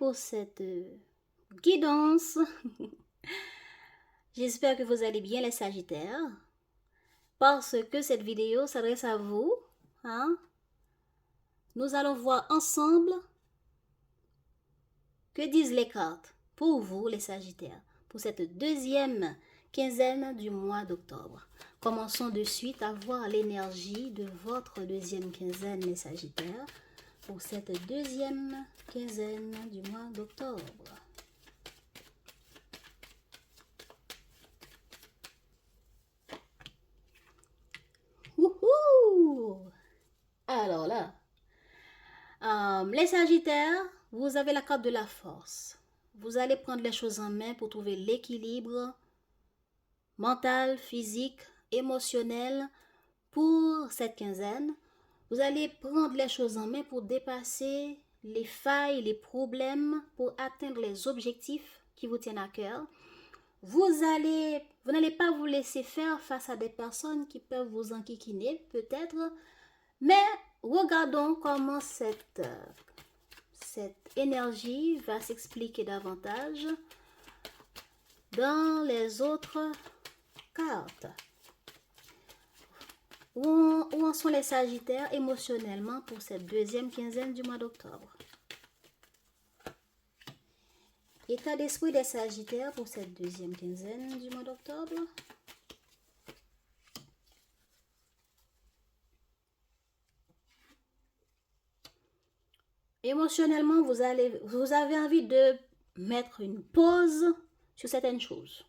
pour cette guidance. J'espère que vous allez bien les Sagittaires, parce que cette vidéo s'adresse à vous. Nous allons voir ensemble que disent les cartes pour vous les Sagittaires, pour cette deuxième quinzaine du mois d'octobre. Commençons de suite à voir l'énergie de votre deuxième quinzaine les Sagittaires, pour cette deuxième quinzaine du mois d'octobre. Alors là, les Sagittaires, vous avez la carte de la force. Vous allez prendre les choses en main pour trouver l'équilibre mental, physique, émotionnel pour cette quinzaine. Vous allez prendre les choses en main pour dépasser les failles, les problèmes, pour atteindre les objectifs qui vous tiennent à cœur. Vous n'allez pas vous laisser faire face à des personnes qui peuvent vous enquiquiner, peut-être. Mais regardons comment cette énergie va s'expliquer davantage dans les autres cartes. Où en sont les Sagittaires émotionnellement pour cette deuxième quinzaine du mois d'octobre? État d'esprit des Sagittaires pour cette deuxième quinzaine du mois d'octobre. Émotionnellement, vous avez envie de mettre une pause sur certaines choses.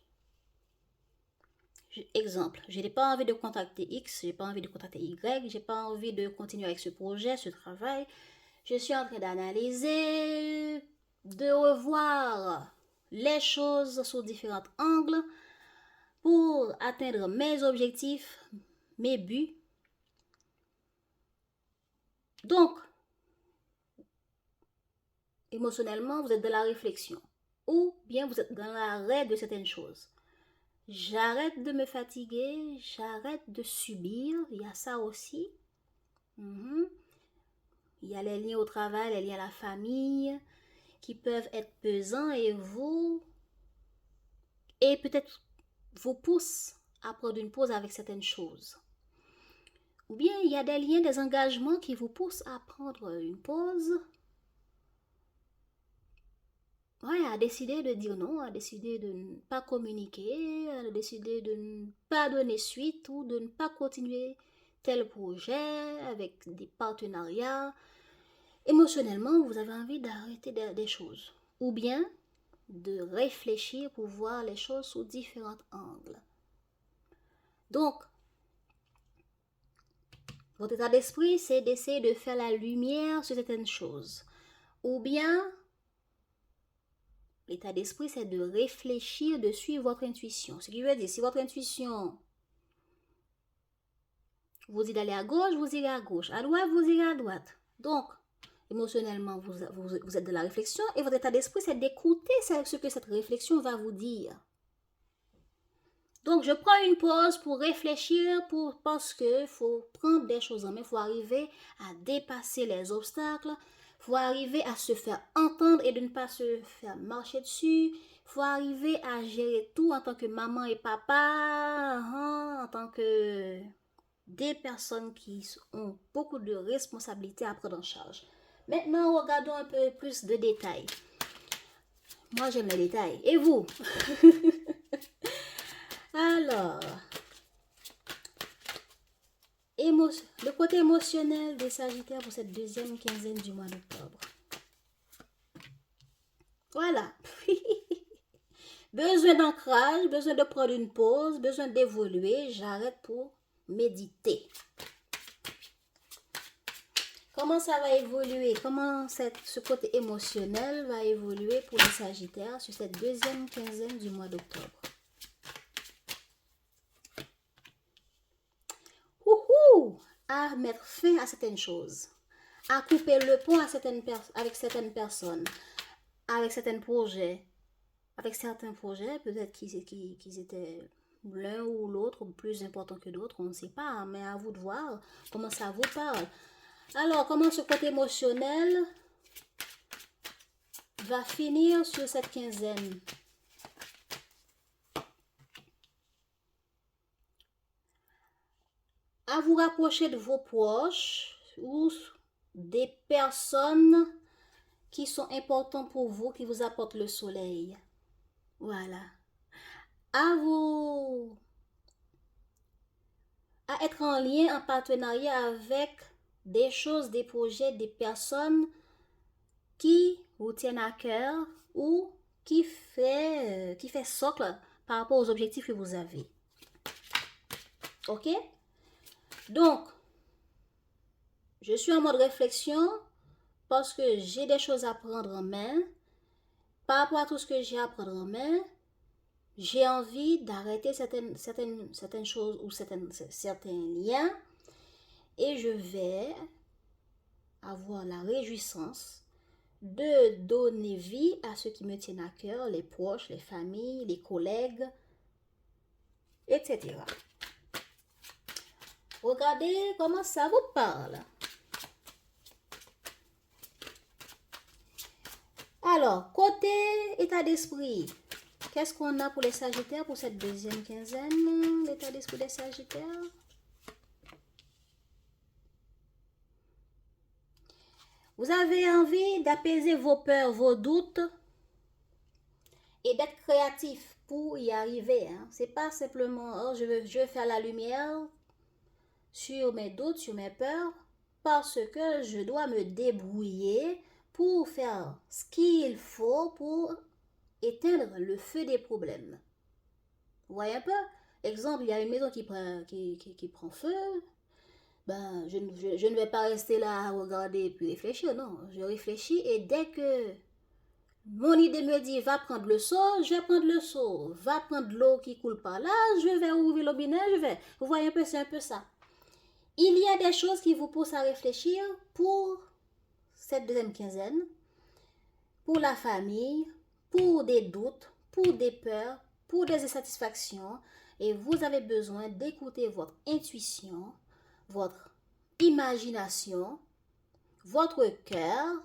Exemple, je n'ai pas envie de contacter X, je n'ai pas envie de contacter Y, je n'ai pas envie de continuer avec ce projet, ce travail. Je suis en train d'analyser, de revoir les choses sous différents angles pour atteindre mes objectifs, mes buts. Donc, émotionnellement, vous êtes dans la réflexion ou bien vous êtes dans l'arrêt de certaines choses. J'arrête de me fatiguer, j'arrête de subir, il y a ça aussi. Il y a les liens au travail, les liens à la famille qui peuvent être pesants et peut-être vous poussent à prendre une pause avec certaines choses. Ou bien il y a des liens, des engagements qui vous poussent à prendre une pause. À décider de dire non, à décider de ne pas communiquer, à décider de ne pas donner suite ou de ne pas continuer tel projet avec des partenariats. Émotionnellement, vous avez envie d'arrêter des choses ou bien de réfléchir pour voir les choses sous différents angles. Donc, votre état d'esprit, c'est d'essayer de faire la lumière sur certaines choses. Ou bien, l'état d'esprit, c'est de réfléchir, de suivre votre intuition. Ce qui veut dire, si votre intuition vous dit d'aller à gauche, vous irez à gauche. À droite, vous irez à droite. Donc, émotionnellement, vous êtes de la réflexion et votre état d'esprit, c'est d'écouter ce que cette réflexion va vous dire. Donc, je prends une pause pour réfléchir, parce qu'il faut prendre des choses en main, il faut arriver à dépasser les obstacles, il faut arriver à se faire entendre et de ne pas se faire marcher dessus, il faut arriver à gérer tout en tant que maman et papa, en tant que des personnes qui ont beaucoup de responsabilités à prendre en charge. Maintenant, regardons un peu plus de détails. Moi, j'aime les détails. Et vous? Alors, le côté émotionnel des Sagittaires pour cette deuxième quinzaine du mois d'octobre. Voilà. Besoin d'ancrage, besoin de prendre une pause, besoin d'évoluer. J'arrête pour méditer. Comment ça va évoluer? Comment ce côté émotionnel va évoluer pour les Sagittaires sur cette deuxième quinzaine du mois d'octobre? À mettre fin à certaines choses, à couper le pont avec certaines personnes, avec certains projets, peut-être qu'ils étaient l'un ou l'autre plus importants que d'autres, on ne sait pas, mais à vous de voir comment ça vous parle. Alors, comment ce côté émotionnel va finir sur cette quinzaine. À vous rapprocher de vos proches ou des personnes qui sont importantes pour vous, qui vous apportent le soleil. Voilà. À vous... à être en lien, en partenariat avec des choses, des projets, des personnes qui vous tiennent à cœur ou qui fait socle par rapport aux objectifs que vous avez. Ok? Donc, je suis en mode réflexion parce que j'ai des choses à prendre en main. Par rapport à tout ce que j'ai à prendre en main, j'ai envie d'arrêter certaines choses ou certains liens et je vais avoir la réjouissance de donner vie à ceux qui me tiennent à cœur, les proches, les familles, les collègues, etc. Regardez comment ça vous parle. Alors, côté état d'esprit, qu'est-ce qu'on a pour les Sagittaires pour cette deuxième quinzaine? L'état d'esprit des Sagittaires. Vous avez envie d'apaiser vos peurs, vos doutes et d'être créatif pour y arriver. Hein. C'est pas simplement, oh, je veux faire la lumière sur mes doutes, sur mes peurs, parce que je dois me débrouiller pour faire ce qu'il faut pour éteindre le feu des problèmes. Vous voyez un peu? Exemple, il y a une maison qui prend feu. Ben, je ne vais pas rester là à regarder et puis réfléchir. Non, je réfléchis et dès que mon idée me dit va prendre le seau, je vais prendre le seau. Va prendre l'eau qui coule par là, je vais ouvrir le robinet, je vais. Vous voyez un peu, c'est un peu ça. Il y a des choses qui vous poussent à réfléchir pour cette deuxième quinzaine, pour la famille, pour des doutes, pour des peurs, pour des insatisfactions. Et vous avez besoin d'écouter votre intuition, votre imagination, votre cœur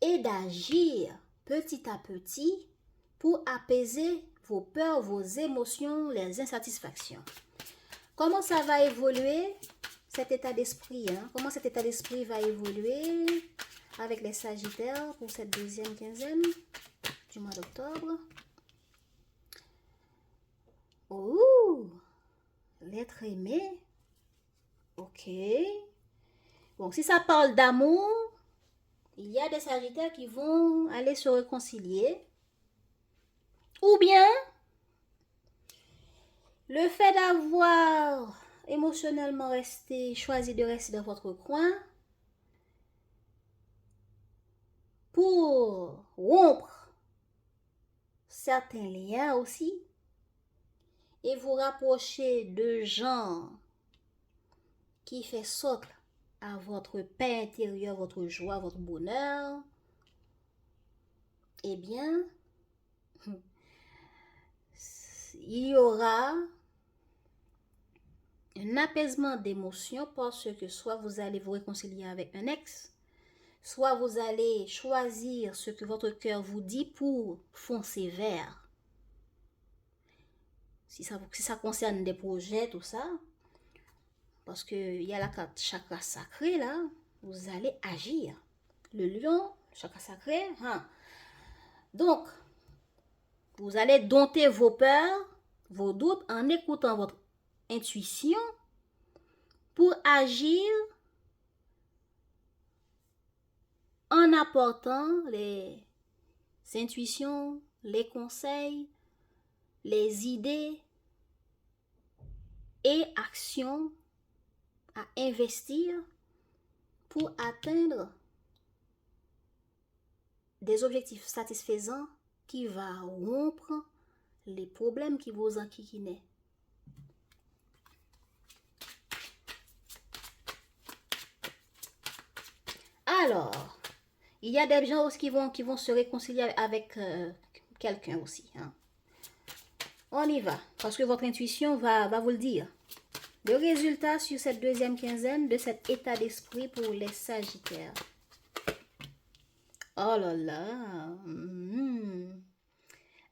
et d'agir petit à petit pour apaiser vos peurs, vos émotions, les insatisfactions. Comment ça va évoluer, cet état d'esprit? Hein? Comment cet état d'esprit va évoluer avec les Sagittaires pour cette deuxième quinzaine du mois d'octobre? Oh, l'être aimé. Ok. Bon, si ça parle d'amour, il y a des Sagittaires qui vont aller se réconcilier. Ou bien, le fait d'avoir émotionnellement choisi de rester dans votre coin pour rompre certains liens aussi et vous rapprocher de gens qui fait socle à votre paix intérieure, votre joie, votre bonheur, eh bien, il y aura un apaisement d'émotions parce que soit vous allez vous réconcilier avec un ex, soit vous allez choisir ce que votre cœur vous dit pour foncer vers. Si ça concerne des projets, tout ça, parce qu'il y a la carte chakra sacré là, vous allez agir. Le lion, chakra sacré, hein. Donc, vous allez dompter vos peurs, vos doutes en écoutant votre intuition pour agir en apportant les intuitions, les conseils, les idées et actions à investir pour atteindre des objectifs satisfaisants qui vont rompre les problèmes qui vous enquiquinaient. Alors, il y a des gens aussi qui vont se réconcilier avec quelqu'un aussi. Hein. On y va, parce que votre intuition va vous le dire. Le résultat sur cette deuxième quinzaine de cet état d'esprit pour les Sagittaires. Oh là là.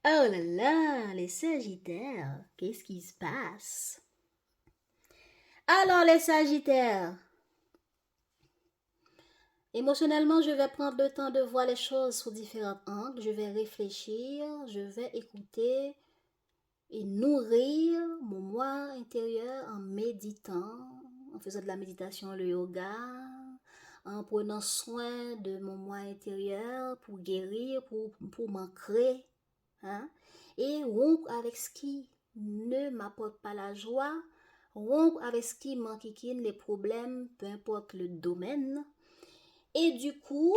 Oh là là, les Sagittaires, qu'est-ce qui se passe? Alors les Sagittaires, émotionnellement, je vais prendre le temps de voir les choses sous différents angles. Je vais réfléchir, je vais écouter et nourrir mon moi intérieur en méditant, en faisant de la méditation, le yoga, en prenant soin de mon moi intérieur pour guérir, pour m'ancrer, hein, et rompre avec ce qui ne m'apporte pas la joie, rompre avec ce qui m'enquiquine les problèmes, peu importe le domaine. Et du coup,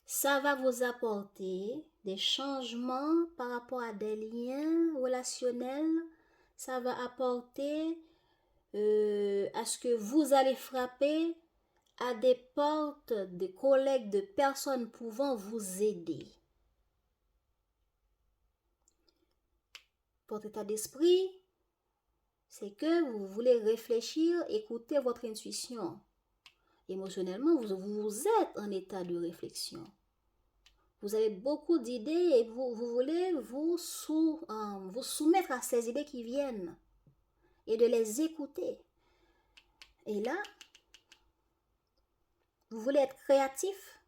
ça va vous apporter des changements par rapport à des liens relationnels. Ça va apporter à ce que vous allez frapper à des portes, des collègues, de personnes pouvant vous aider. Votre état d'esprit, c'est que vous voulez réfléchir, écouter votre intuition. Émotionnellement, vous êtes en état de réflexion. Vous avez beaucoup d'idées et vous voulez vous soumettre à ces idées qui viennent et de les écouter. Et là, vous voulez être créatif,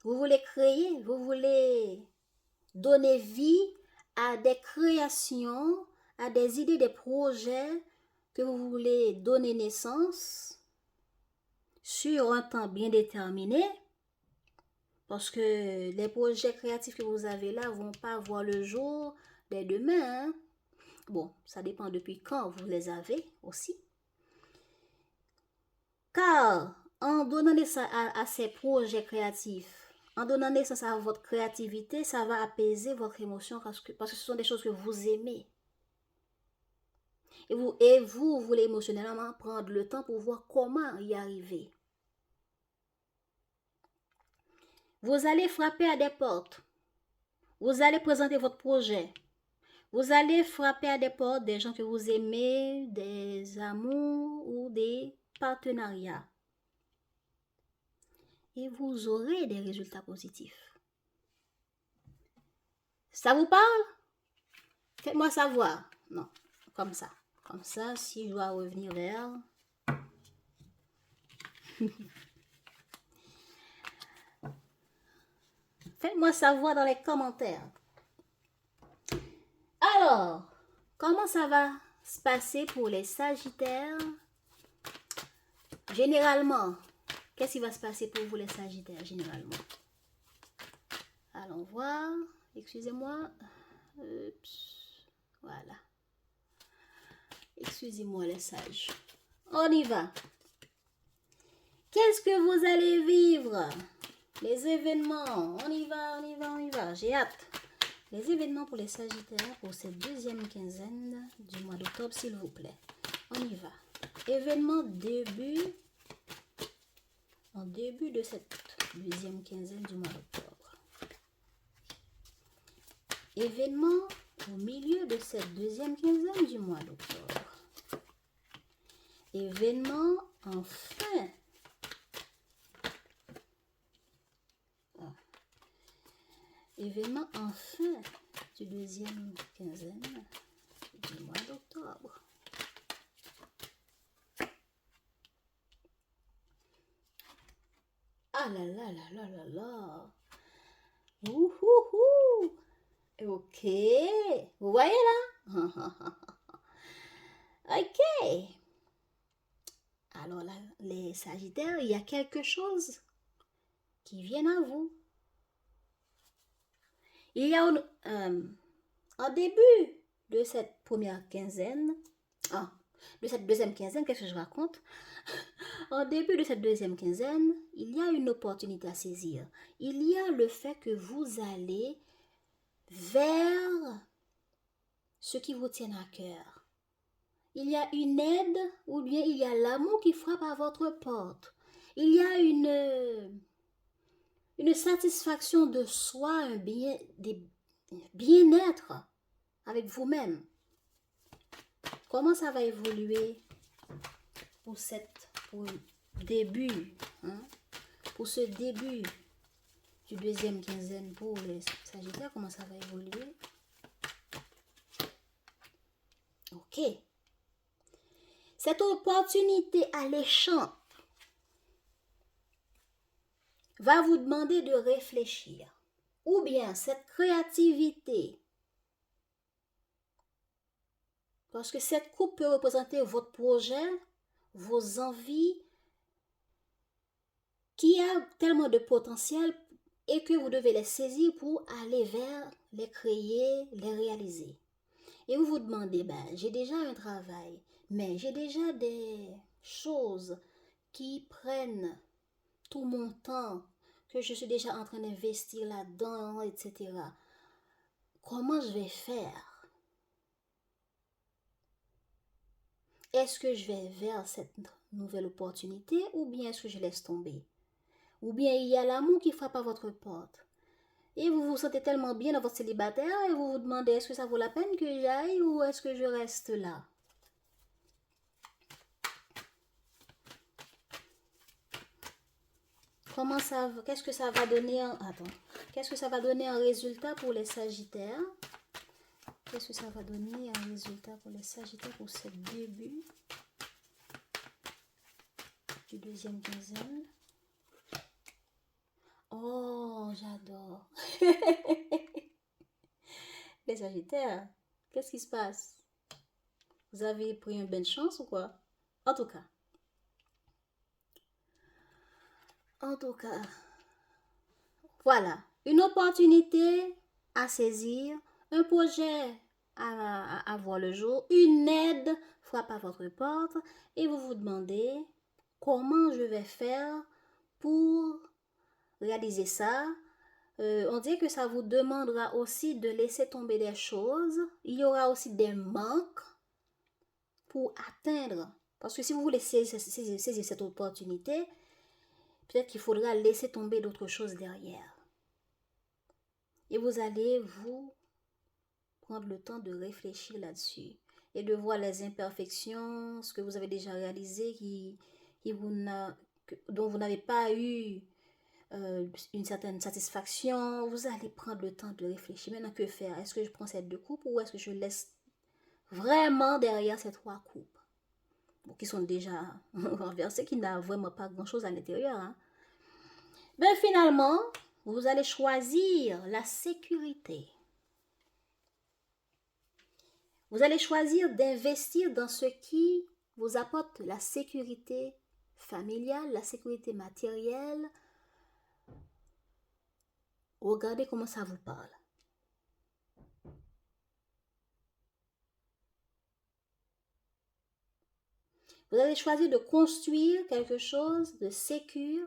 vous voulez créer, vous voulez donner vie à des créations, à des idées, des projets que vous voulez donner naissance sur un temps bien déterminé. Parce que les projets créatifs que vous avez là ne vont pas voir le jour dès demain. Hein? Bon, ça dépend depuis quand vous les avez aussi. Car en donnant naissance à ces projets créatifs, en donnant naissance à votre créativité, ça va apaiser votre émotion parce que ce sont des choses que vous aimez. Et vous voulez émotionnellement prendre le temps pour voir comment y arriver. Vous allez frapper à des portes. Vous allez présenter votre projet. Vous allez frapper à des portes des gens que vous aimez, des amours ou des partenariats. Et vous aurez des résultats positifs. Ça vous parle? Faites-moi savoir. Non, comme ça. Comme ça, si je dois revenir vers... Faites-moi savoir dans les commentaires. Alors, comment ça va se passer pour les Sagittaires? Généralement, qu'est-ce qui va se passer pour vous les Sagittaires, généralement? Allons voir. Excusez-moi. Voilà. Excusez-moi les sages. On y va. Qu'est-ce que vous allez vivre? Les événements. On y va, on y va, on y va. J'ai hâte. Les événements pour les Sagittaires pour cette deuxième quinzaine du mois d'octobre, s'il vous plaît. On y va. Événement en début de cette deuxième quinzaine du mois d'octobre. Événement au milieu de cette deuxième quinzaine du mois d'octobre. Événement en fin. Événement en fin du deuxième quinzaine du mois d'octobre. Ah là là là là là là. Ouhouhou. Ok. Vous voyez là? Ok. Alors là, les Sagittaires, il y a quelque chose qui vient à vous. Il y a en début de cette première quinzaine, de cette deuxième quinzaine, qu'est-ce que je raconte? En début de cette deuxième quinzaine, il y a une opportunité à saisir. Il y a le fait que vous allez vers ce qui vous tient à cœur. Il y a une aide ou bien il y a l'amour qui frappe à votre porte. Il y a une satisfaction de soi, un bien-être avec vous-même. Comment ça va évoluer pour début, pour ce début du deuxième quinzaine pour les Sagittaires, comment ça va évoluer? Ok. Cette opportunité alléchante va vous demander de réfléchir. Ou bien cette créativité, parce que cette coupe peut représenter votre projet, vos envies, qui a tellement de potentiel et que vous devez les saisir pour aller vers les créer, les réaliser. Et vous vous demandez, ben, j'ai déjà un travail, mais j'ai déjà des choses qui prennent tout mon temps, que je suis déjà en train d'investir là-dedans, etc. Comment je vais faire? Est-ce que je vais vers cette nouvelle opportunité ou bien est-ce que je laisse tomber? Ou bien il y a l'amour qui frappe à votre porte. Et vous vous sentez tellement bien dans votre célibataire et vous vous demandez est-ce que ça vaut la peine que j'aille ou est-ce que je reste là? Comment ça, qu'est-ce que ça va donner qu'est-ce que ça va donner en résultat pour les Sagittaires? Qu'est-ce que ça va donner en résultat pour les Sagittaires pour ce début du deuxième quinzaine? Oh, j'adore. Les Sagittaires, qu'est-ce qui se passe? Vous avez pris un bain de chance ou quoi? En tout cas, voilà, une opportunité à saisir, un projet à voir le jour, une aide frappe à votre porte et vous vous demandez comment je vais faire pour réaliser ça. On dit que ça vous demandera aussi de laisser tomber des choses. Il y aura aussi des manques pour atteindre. Parce que si vous voulez saisir cette opportunité, peut-être qu'il faudra laisser tomber d'autres choses derrière. Et vous allez vous prendre le temps de réfléchir là-dessus et de voir les imperfections, ce que vous avez déjà réalisé dont vous n'avez pas eu une certaine satisfaction. Vous allez prendre le temps de réfléchir. Maintenant, que faire? Est-ce que je prends ces 2 coupes ou est-ce que je laisse vraiment derrière ces 3 coupes qui sont déjà renversées, qui n'a vraiment pas grand-chose à l'intérieur, hein? Ben finalement, vous allez choisir la sécurité. Vous allez choisir d'investir dans ce qui vous apporte la sécurité familiale, la sécurité matérielle. Regardez comment ça vous parle. Vous allez choisir de construire quelque chose de sécure.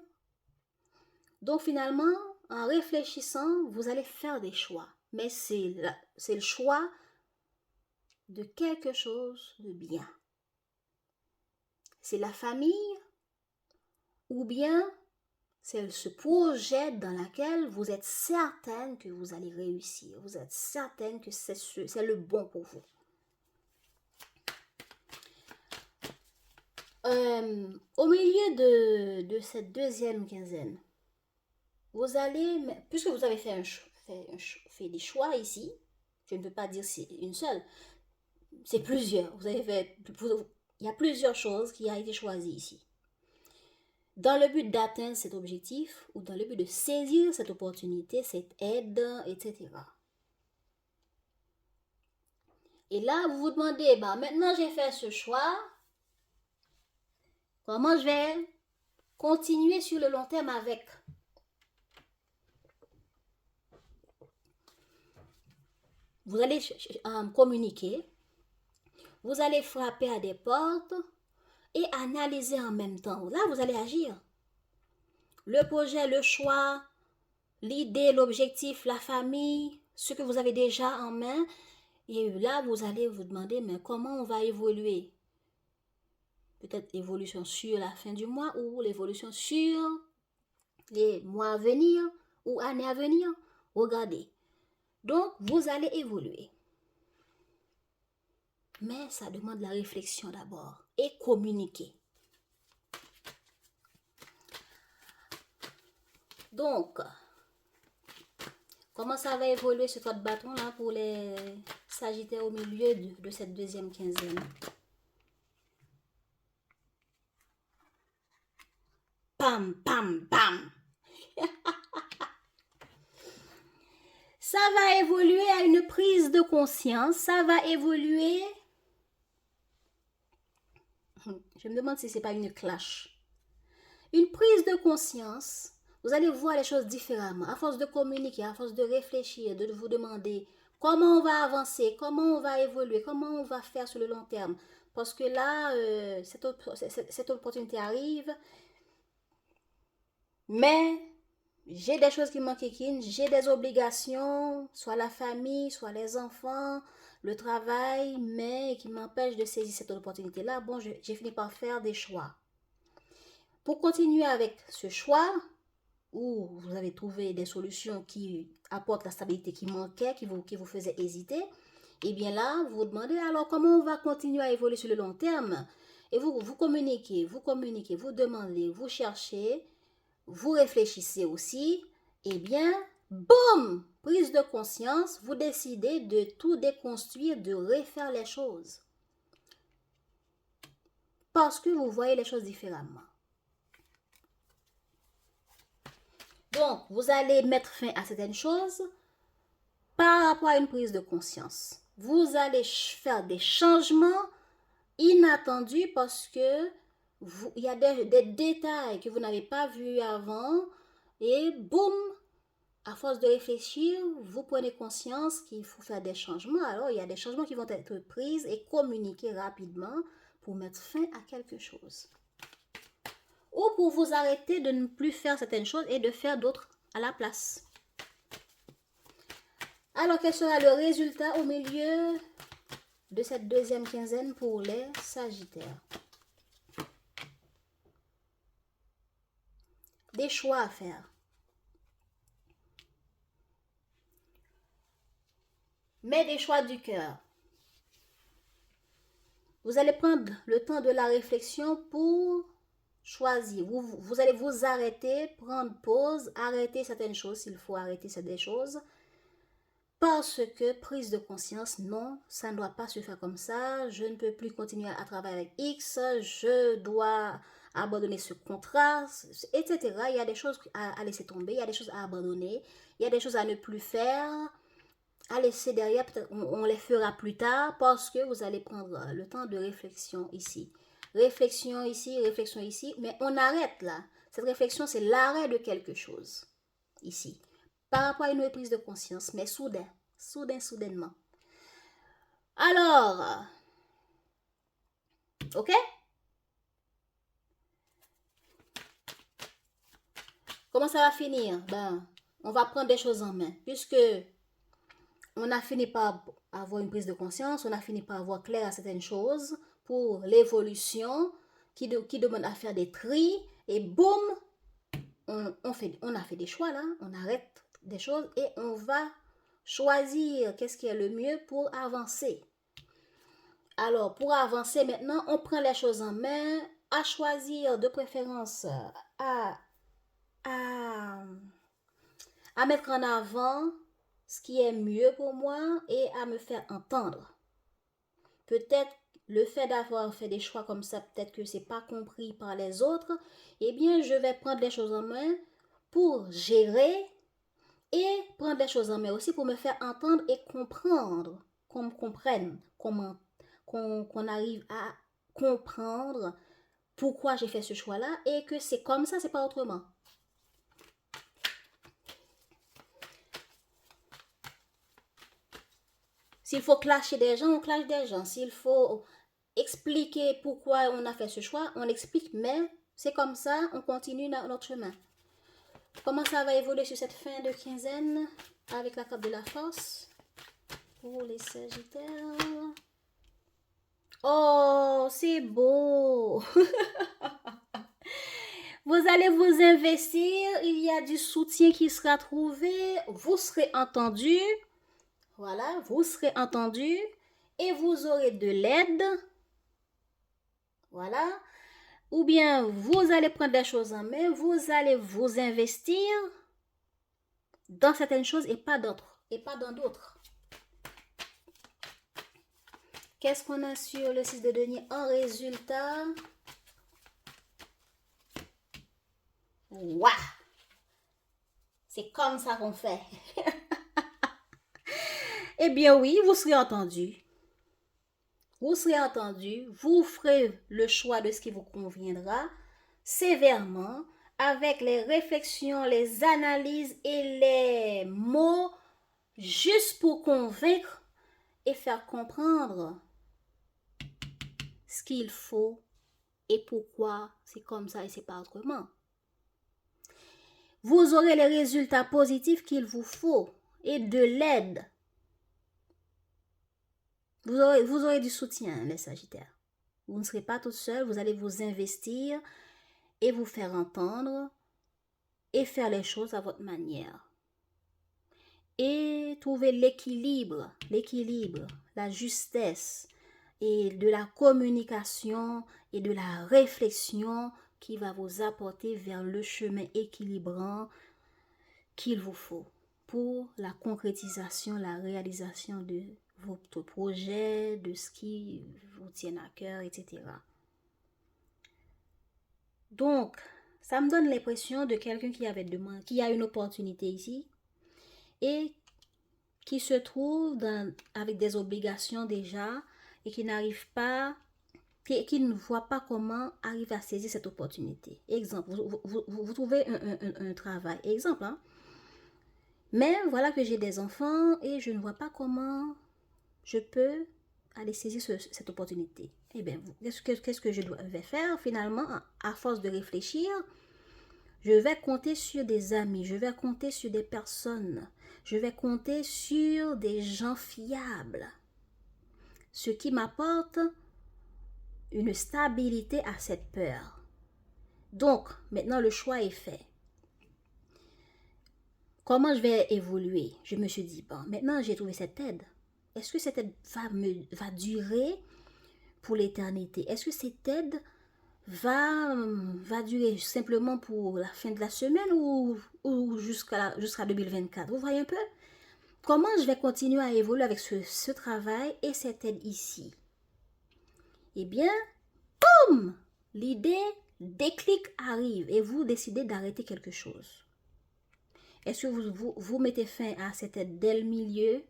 Donc finalement, en réfléchissant, vous allez faire des choix. Mais c'est le choix de quelque chose de bien. C'est la famille ou bien c'est ce projet dans lequel vous êtes certaine que vous allez réussir. Vous êtes certaine que c'est le bon pour vous. Au milieu de cette deuxième quinzaine, vous allez, puisque vous avez fait des choix ici, je ne peux pas dire c'est une seule, c'est plusieurs. Il y a plusieurs choses qui ont été choisies ici. Dans le but d'atteindre cet objectif ou dans le but de saisir cette opportunité, cette aide, etc. Et là, vous vous demandez, bah, maintenant j'ai fait ce choix, comment je vais continuer sur le long terme avec? Vous allez communiquer, vous allez frapper à des portes et analyser en même temps. Là, vous allez agir. Le projet, le choix, l'idée, l'objectif, la famille, ce que vous avez déjà en main. Et là, vous allez vous demander, mais comment on va évoluer? Peut-être l'évolution sur la fin du mois ou l'évolution sur les mois à venir ou années à venir. Regardez. Donc, vous allez évoluer. Mais ça demande la réflexion d'abord et communiquer. Donc, comment ça va évoluer ce 3 de bâton là pour les Sagittaires au milieu de cette deuxième quinzaine? Pam, pam, pam. Ça va évoluer à une prise de conscience. Ça va évoluer. Je me demande si ce n'est pas une clash. Une prise de conscience. Vous allez voir les choses différemment. À force de communiquer, à force de réfléchir, de vous demander comment on va avancer, comment on va évoluer, comment on va faire sur le long terme. Parce que là, cette opportunité arrive. Mais j'ai des choses qui m'enquiquinent, j'ai des obligations, soit la famille, soit les enfants, le travail, mais qui m'empêchent de saisir cette opportunité-là. Bon, j'ai fini par faire des choix. Pour continuer avec ce choix, où vous avez trouvé des solutions qui apportent la stabilité qui manquait, qui vous faisait hésiter, et bien là, vous vous demandez alors comment on va continuer à évoluer sur le long terme. Et vous communiquez, vous demandez, vous cherchez, vous réfléchissez aussi, et bien, boum, prise de conscience, vous décidez de tout déconstruire, de refaire les choses. Parce que vous voyez les choses différemment. Donc, vous allez mettre fin à certaines choses par rapport à une prise de conscience. Vous allez faire des changements inattendus parce que il y a des détails que vous n'avez pas vus avant et boum, à force de réfléchir, vous prenez conscience qu'il faut faire des changements. Alors, il y a des changements qui vont être pris et communiqués rapidement pour mettre fin à quelque chose. Ou pour vous arrêter de ne plus faire certaines choses et de faire d'autres à la place. Alors, quel sera le résultat au milieu de cette deuxième quinzaine pour les Sagittaires? Des choix à faire. Mais des choix du cœur. Vous allez prendre le temps de la réflexion pour choisir. Vous allez vous arrêter, prendre pause, arrêter certaines choses s'il faut arrêter certaines choses. Parce que prise de conscience, non, ça ne doit pas se faire comme ça. Je ne peux plus continuer à travailler avec X. Je dois abandonner ce contrat, etc. Il y a des choses à laisser tomber, il y a des choses à abandonner, il y a des choses à ne plus faire, à laisser derrière. Peut-être on les fera plus tard parce que vous allez prendre le temps de réflexion ici. Réflexion ici, mais on arrête là. Cette réflexion, c'est l'arrêt de quelque chose ici. Par rapport à une reprise de conscience, mais soudainement. Alors, ok? Comment ça va finir? Ben, on va prendre des choses en main, puisque on a fini par avoir une prise de conscience, on a fini par avoir clair à certaines choses pour l'évolution qui demande à faire des tris, et boum, on a fait des choix là, on arrête des choses et on va choisir qu'est-ce qui est le mieux pour avancer. Alors, pour avancer maintenant, on prend les choses en main, à choisir de préférence à mettre en avant ce qui est mieux pour moi et à me faire entendre. Peut-être le fait d'avoir fait des choix comme ça, peut-être que c'est pas compris par les autres, eh bien, je vais prendre les choses en main pour gérer et prendre les choses en main aussi pour me faire entendre et comprendre, qu'on me comprenne, qu'on arrive à comprendre pourquoi j'ai fait ce choix-là et que c'est comme ça, c'est pas autrement. S'il faut clasher des gens, on clash des gens. S'il faut expliquer pourquoi on a fait ce choix, on explique, mais c'est comme ça, on continue notre chemin. Comment ça va évoluer sur cette fin de quinzaine avec la carte de la force pour les Sagittaires? Oh, c'est beau! Vous allez vous investir, il y a du soutien qui sera trouvé, vous serez entendu. Voilà, vous serez entendu et vous aurez de l'aide. Voilà. Ou bien vous allez prendre des choses en main, vous allez vous investir dans certaines choses et pas d'autres, et pas dans d'autres. Qu'est-ce qu'on a sur le 6 de denier en résultat? Waouh! C'est comme ça qu'on fait. Eh bien oui, vous serez entendu. Vous serez entendu, vous ferez le choix de ce qui vous conviendra sévèrement, avec les réflexions, les analyses et les mots juste pour convaincre et faire comprendre ce qu'il faut et pourquoi c'est comme ça et c'est pas autrement. Vous aurez les résultats positifs qu'il vous faut et de l'aide. Vous aurez du soutien, les Sagittaires. Vous ne serez pas tout seul, vous allez vous investir et vous faire entendre et faire les choses à votre manière. Et trouver l'équilibre, la justesse et de la communication et de la réflexion qui va vous apporter vers le chemin équilibrant qu'il vous faut pour la concrétisation, la réalisation de votre projet, de ce qui vous tient à cœur, etc. Donc, ça me donne l'impression de quelqu'un qui a une opportunité ici et qui se trouve avec des obligations déjà et qui n'arrive pas, qui ne voit pas comment arriver à saisir cette opportunité. Exemple, vous trouvez un travail. Exemple, hein? Mais voilà que j'ai des enfants et je ne vois pas comment je peux aller saisir cette opportunité. Eh bien, qu'est-ce que je vais faire finalement? À force de réfléchir, je vais compter sur des amis, je vais compter sur des personnes, je vais compter sur des gens fiables. Ce qui m'apporte une stabilité à cette peur. Donc, maintenant le choix est fait. Comment je vais évoluer? Je me suis dit, bon, maintenant j'ai trouvé cette aide. Est-ce que cette aide va durer pour l'éternité? Est-ce que cette aide va durer simplement pour la fin de la semaine ou jusqu'à 2024? Vous voyez un peu? Comment je vais continuer à évoluer avec ce travail et cette aide ici? Eh bien, boum! L'idée, déclic arrive et vous décidez d'arrêter quelque chose. Est-ce que vous mettez fin à cette aide dès le milieu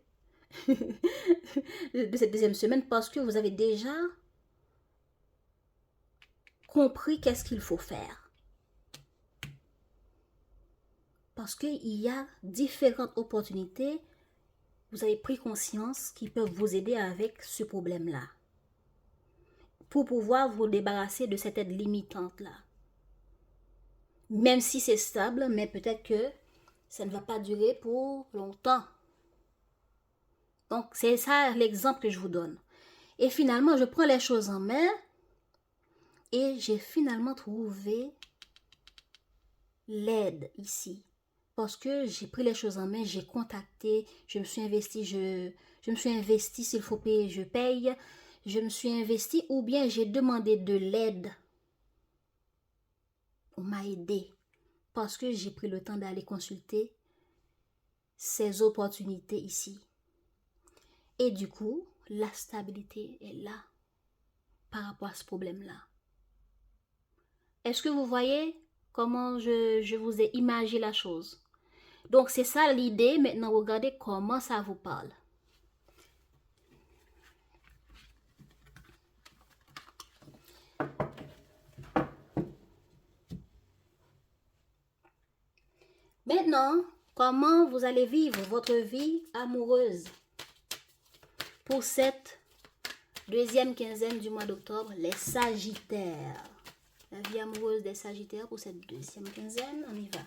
de cette deuxième semaine parce que vous avez déjà compris qu'est-ce qu'il faut faire? Parce qu'il y a différentes opportunités, vous avez pris conscience qui peuvent vous aider avec ce problème-là. Pour pouvoir vous débarrasser de cette aide limitante-là. Même si c'est stable, mais peut-être que ça ne va pas durer pour longtemps. Donc, c'est ça l'exemple que je vous donne. Et finalement, je prends les choses en main et j'ai finalement trouvé l'aide ici. Parce que j'ai pris les choses en main, j'ai contacté, je me suis investi, je me suis investi, s'il faut payer, je paye. Je me suis investi ou bien j'ai demandé de l'aide. On m'a aidé parce que j'ai pris le temps d'aller consulter ces opportunités ici. Et du coup, la stabilité est là par rapport à ce problème-là. Est-ce que vous voyez comment je vous ai imagé la chose? Donc, c'est ça l'idée. Maintenant, regardez comment ça vous parle. Maintenant, comment vous allez vivre votre vie amoureuse pour cette deuxième quinzaine du mois d'octobre, les Sagittaires. La vie amoureuse des Sagittaires pour cette deuxième quinzaine, on y va.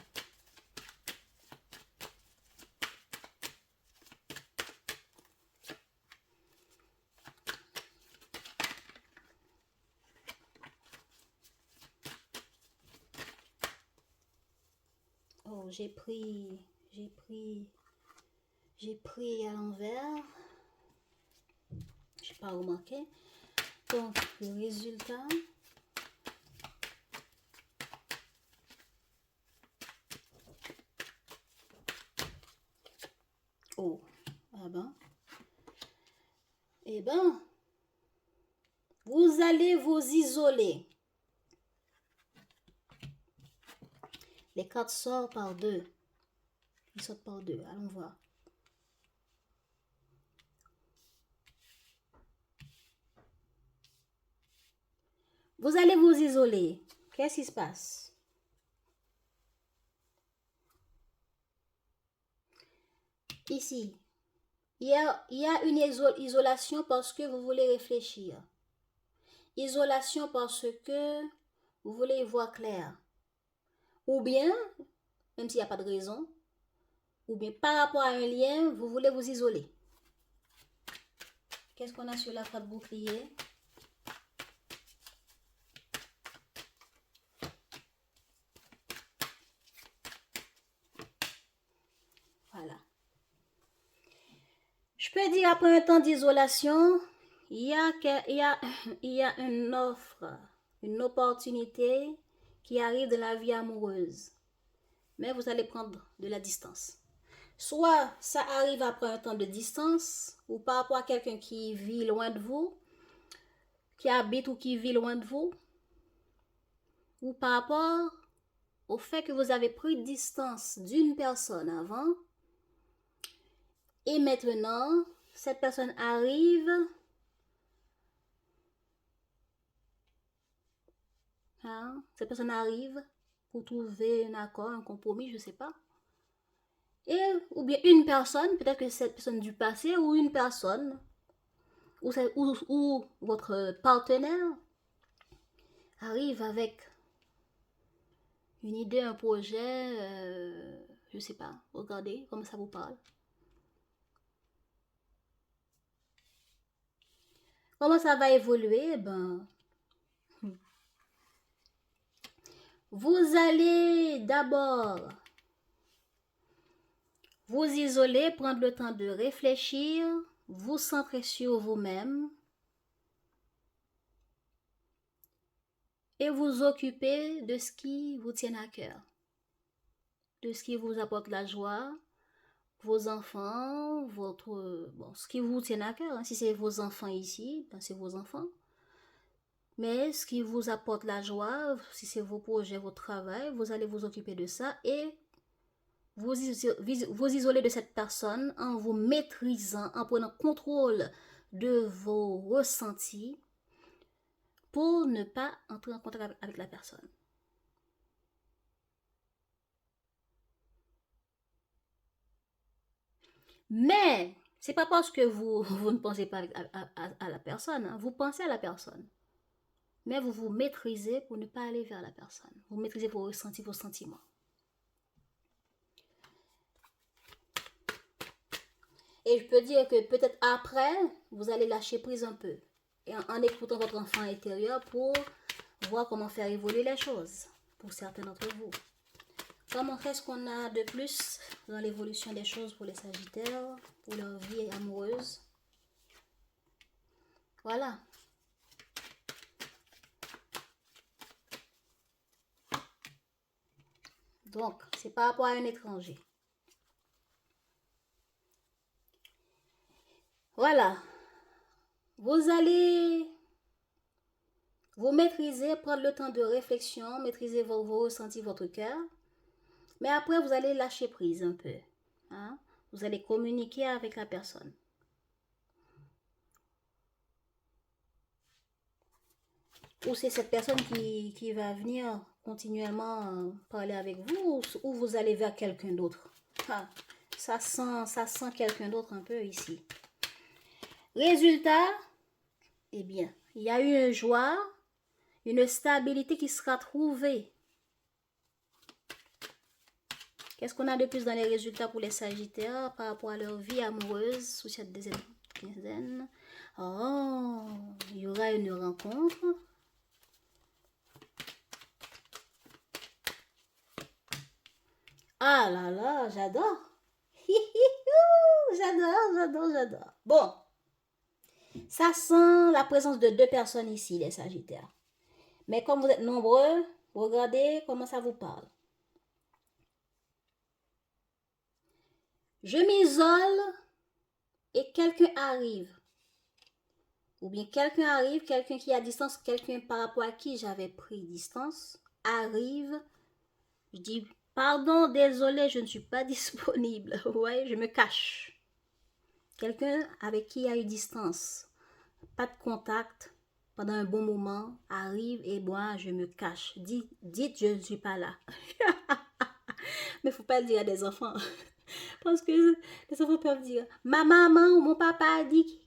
Oh, j'ai pris à l'envers. Je n'ai pas remarqué. Donc, le résultat. Eh bien, vous allez vous isoler. Les cartes sortent par deux. Ils sortent par deux. Allons voir. Vous allez vous isoler. Qu'est-ce qui se passe? Ici, il y a une isolation parce que vous voulez réfléchir. Isolation parce que vous voulez y voir clair. Ou bien, même s'il n'y a pas de raison, ou bien par rapport à un lien, vous voulez vous isoler. Qu'est-ce qu'on a sur la carte bouclier? Voilà. Je peux dire après un temps d'isolation, il y a une offre, une opportunité qui arrive de la vie amoureuse. Mais vous allez prendre de la distance. Soit ça arrive après un temps de distance, ou par rapport à quelqu'un qui vit loin de vous, qui habite ou qui vit loin de vous, ou par rapport au fait que vous avez pris distance d'une personne avant, et maintenant, cette personne arrive, cette personne arrive pour trouver un accord, un compromis, je ne sais pas. Et, ou bien une personne, peut-être que cette personne du passé, ou une personne, ou votre partenaire arrive avec une idée, un projet, je ne sais pas, regardez comment ça vous parle. Comment ça va évoluer? Ben, vous allez d'abord vous isoler, prendre le temps de réfléchir, vous centrer sur vous-même et vous occuper de ce qui vous tient à cœur, de ce qui vous apporte la joie, vos enfants, ce qui vous tient à cœur. Si c'est vos enfants ici, ben c'est vos enfants. Mais ce qui vous apporte la joie, si c'est vos projets, votre travail, vous allez vous occuper de ça et vous isoler de cette personne en vous maîtrisant, en prenant contrôle de vos ressentis pour ne pas entrer en contact avec la personne. Mais c'est pas parce que vous ne pensez pas à la personne, hein. Vous pensez à la personne. Mais vous vous maîtrisez pour ne pas aller vers la personne. Vous maîtrisez vos ressentis, vos sentiments. Et je peux dire que peut-être après, vous allez lâcher prise un peu. Et en écoutant votre enfant intérieur pour voir comment faire évoluer les choses pour certains d'entre vous. Comment est-ce qu'on a de plus dans l'évolution des choses pour les Sagittaires, pour leur vie amoureuse? Voilà. Donc, c'est par rapport à un étranger. Voilà. Vous allez vous maîtriser, prendre le temps de réflexion, maîtriser vos ressentis, votre cœur. Mais après, vous allez lâcher prise un peu. Hein? Vous allez communiquer avec la personne. Ou c'est cette personne qui va venir continuellement parler avec vous, ou vous allez vers quelqu'un d'autre. Ah, ça sent quelqu'un d'autre un peu ici. Résultat, eh bien, il y a eu une joie, une stabilité qui sera trouvée. Qu'est-ce qu'on a de plus dans les résultats pour les Sagittaires par rapport à leur vie amoureuse sous cette deuxième quinzaine? Oh, il y aura une rencontre. Ah là là, j'adore. J'adore. Bon, ça sent la présence de deux personnes ici, les Sagittaires. Mais comme vous êtes nombreux, regardez comment ça vous parle. Je m'isole et quelqu'un arrive. Ou bien quelqu'un arrive, quelqu'un qui est à distance, quelqu'un par rapport à qui j'avais pris distance, arrive, je dis, pardon, désolé, je ne suis pas disponible. Ouais, je me cache. Quelqu'un avec qui il y a eu distance, pas de contact pendant un bon moment, arrive et moi, je me cache. Dites, je ne suis pas là. Mais il ne faut pas le dire à des enfants. Parce que les enfants peuvent dire, ma maman ou mon papa a dit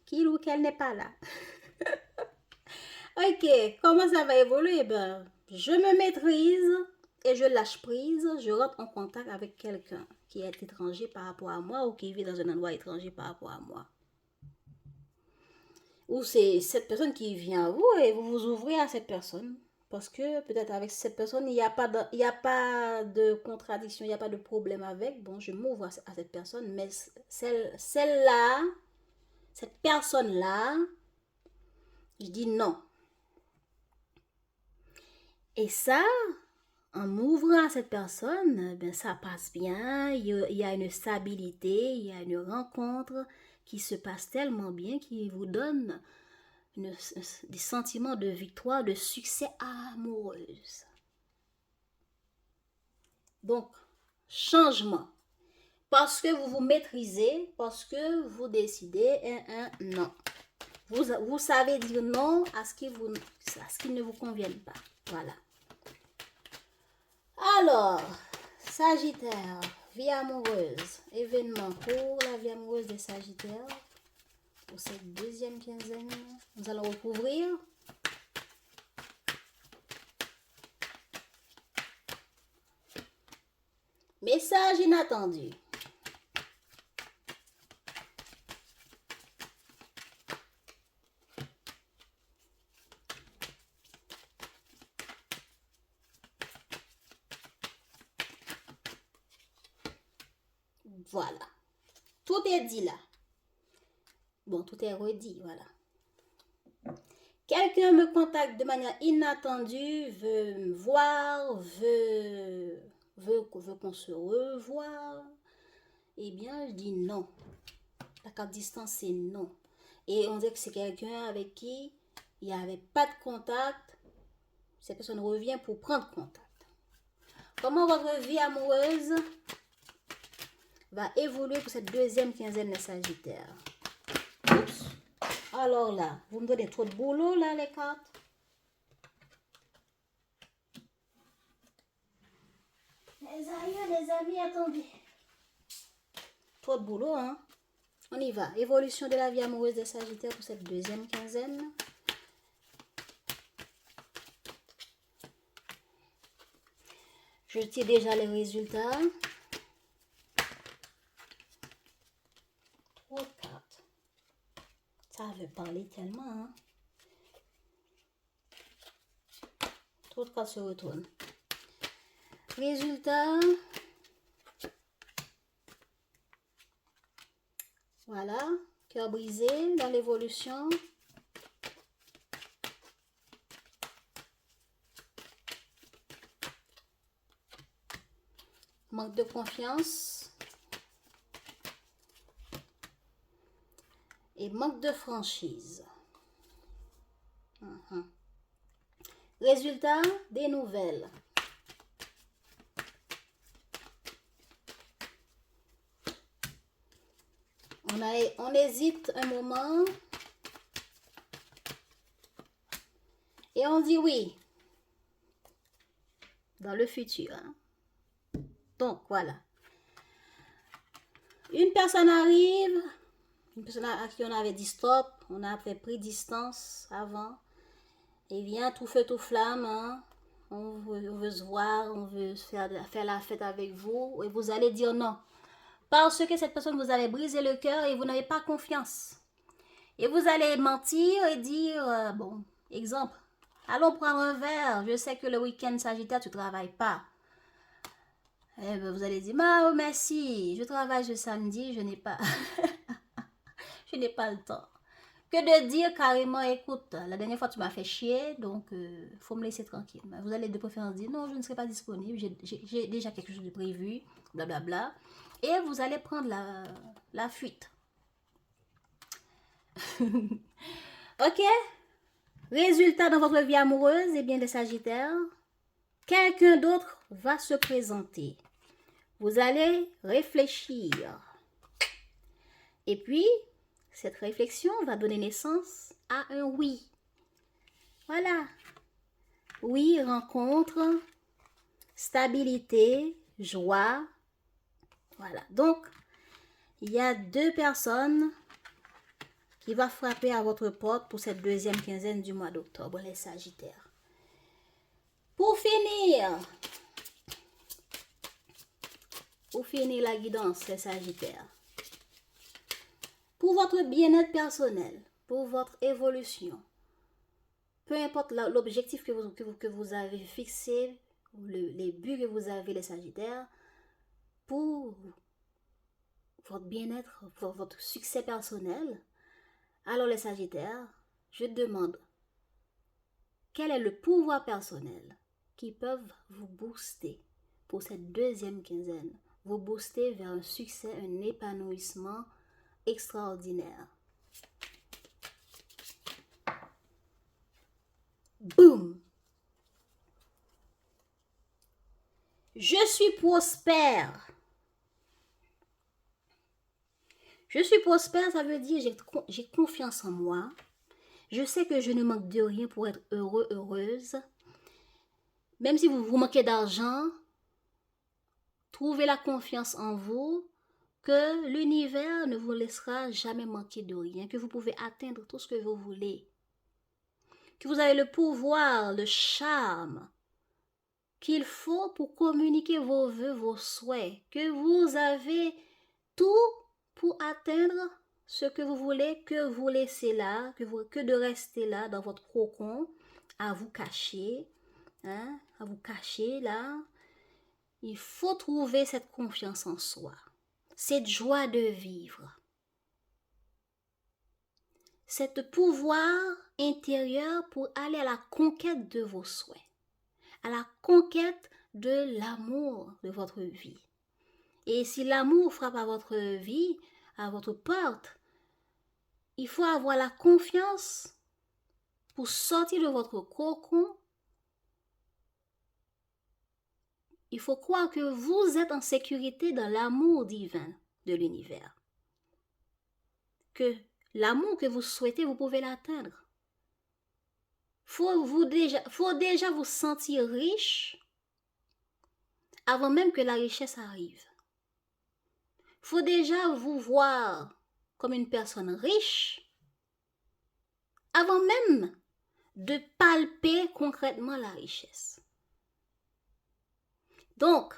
qu'il ou qu'elle n'est pas là. Ok, comment ça va évoluer? Ben, je me maîtrise et je lâche prise. Je rentre en contact avec quelqu'un qui est étranger par rapport à moi ou qui vit dans un endroit étranger par rapport à moi. Ou c'est cette personne qui vient à vous et vous vous ouvrez à cette personne. Parce que peut-être avec cette personne, il n'y a pas de contradiction, il n'y a pas de problème avec. Bon, je m'ouvre à cette personne, mais celle-là, cette personne-là, je dis non. Et ça, en m'ouvrant à cette personne, ben ça passe bien, il y a une stabilité, il y a une rencontre qui se passe tellement bien, qui vous donne des sentiments de victoire, de succès amoureuse. Donc, changement. Parce que vous vous maîtrisez, parce que vous décidez un non. Vous savez dire non à ce qui ne vous convient pas. Voilà. Alors, Sagittaire, vie amoureuse, événement pour la vie amoureuse des Sagittaires. Pour cette deuxième quinzaine, nous allons recouvrir message inattendu. Voilà. Tout est dit là. Bon, tout est redit, voilà. Quelqu'un me contacte de manière inattendue, veut me voir, veut qu'on se revoie. Eh bien, je dis non. La carte distance, c'est non. Et on dit que c'est quelqu'un avec qui il n'y avait pas de contact. Cette personne revient pour prendre contact. Comment votre vie amoureuse va évoluer pour cette deuxième quinzaine des Sagittaires? Oups. Alors là, vous me donnez trop de boulot là, les cartes. Les amis, attendez. Trop de boulot, hein? On y va. Évolution de la vie amoureuse des Sagittaires pour cette deuxième quinzaine. Je tire déjà les résultats. Trop de cartes. Ça veut parler tellement, hein? Trop de cartes se retournent. Résultat. Voilà. Cœur brisé dans l'évolution. Manque de confiance. Et manque de franchise. Résultat, des nouvelles. On hésite un moment. Et on dit oui. Dans le futur. Hein? Donc, voilà. Une personne arrive. Une personne à qui on avait dit stop. On avait pris distance avant. Et vient tout feu, tout flamme. Hein? On veut se voir. On veut faire la fête avec vous. Et vous allez dire non. Parce que cette personne vous avait brisé le cœur et vous n'avez pas confiance. Et vous allez mentir et dire, bon, exemple, allons prendre un verre. Je sais que le week-end Sagittaire, tu ne travailles pas. Eh ben, vous allez dire, oh, merci, je travaille ce samedi, je n'ai pas, je n'ai pas le temps. Que de dire carrément, écoute, la dernière fois tu m'as fait chier, donc faut me laisser tranquille. Vous allez de préférence dire, non, je ne serai pas disponible, j'ai déjà quelque chose de prévu, blablabla. Et vous allez prendre la fuite. Ok? Résultat dans votre vie amoureuse, eh bien les Sagittaires, quelqu'un d'autre va se présenter. Vous allez réfléchir. Et puis, cette réflexion va donner naissance à un oui. Voilà. Oui, rencontre, stabilité, joie. Voilà. Donc, il y a 2 personnes qui vont frapper à votre porte pour cette deuxième quinzaine du mois d'octobre, les Sagittaires. Pour finir la guidance, les Sagittaires, pour votre bien-être personnel, pour votre évolution, peu importe l'objectif que vous avez fixé, les buts que vous avez, les Sagittaires, pour votre bien-être, pour votre succès personnel, alors les Sagittaires, je demande, quel est le pouvoir personnel qui peuvent vous booster pour cette deuxième quinzaine, vous booster vers un succès, un épanouissement extraordinaire. Boum! Je suis prospère. Je suis prospère, ça veut dire j'ai confiance en moi. Je sais que je ne manque de rien pour être heureux, heureuse. Même si vous manquez d'argent, trouvez la confiance en vous, que l'univers ne vous laissera jamais manquer de rien, que vous pouvez atteindre tout ce que vous voulez, que vous avez le pouvoir, le charme qu'il faut pour communiquer vos vœux, vos souhaits, que vous avez tout pour atteindre ce que vous voulez, que vous laissez là, que de rester là dans votre cocon, à vous cacher, à vous cacher là. Il faut trouver cette confiance en soi, cette joie de vivre, cet pouvoir intérieur pour aller à la conquête de vos souhaits, à la conquête de l'amour de votre vie. Et si l'amour frappe à votre vie, à votre porte, il faut avoir la confiance pour sortir de votre cocon. Il faut croire que vous êtes en sécurité dans l'amour divin de l'univers. Que l'amour que vous souhaitez, vous pouvez l'atteindre. Faut déjà vous sentir riche avant même que la richesse arrive. Faut déjà vous voir comme une personne riche avant même de palper concrètement la richesse. Donc,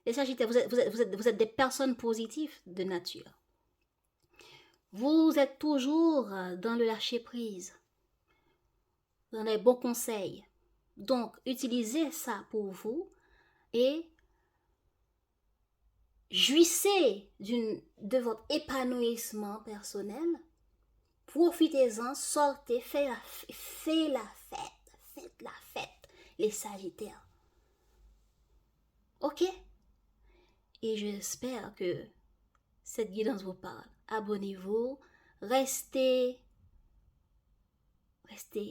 les Sagittaires, vous êtes des personnes positives de nature. Vous êtes toujours dans le lâcher-prise, dans les bons conseils. Donc, utilisez ça pour vous et jouissez de votre épanouissement personnel. Profitez-en, sortez, faites la fête, les Sagittaires. Ok? Et j'espère que cette guidance vous parle. Abonnez-vous, restez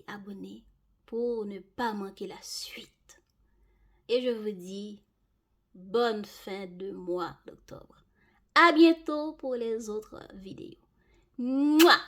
abonnés pour ne pas manquer la suite. Et je vous dis bonne fin de mois d'octobre. À bientôt pour les autres vidéos. Mouah!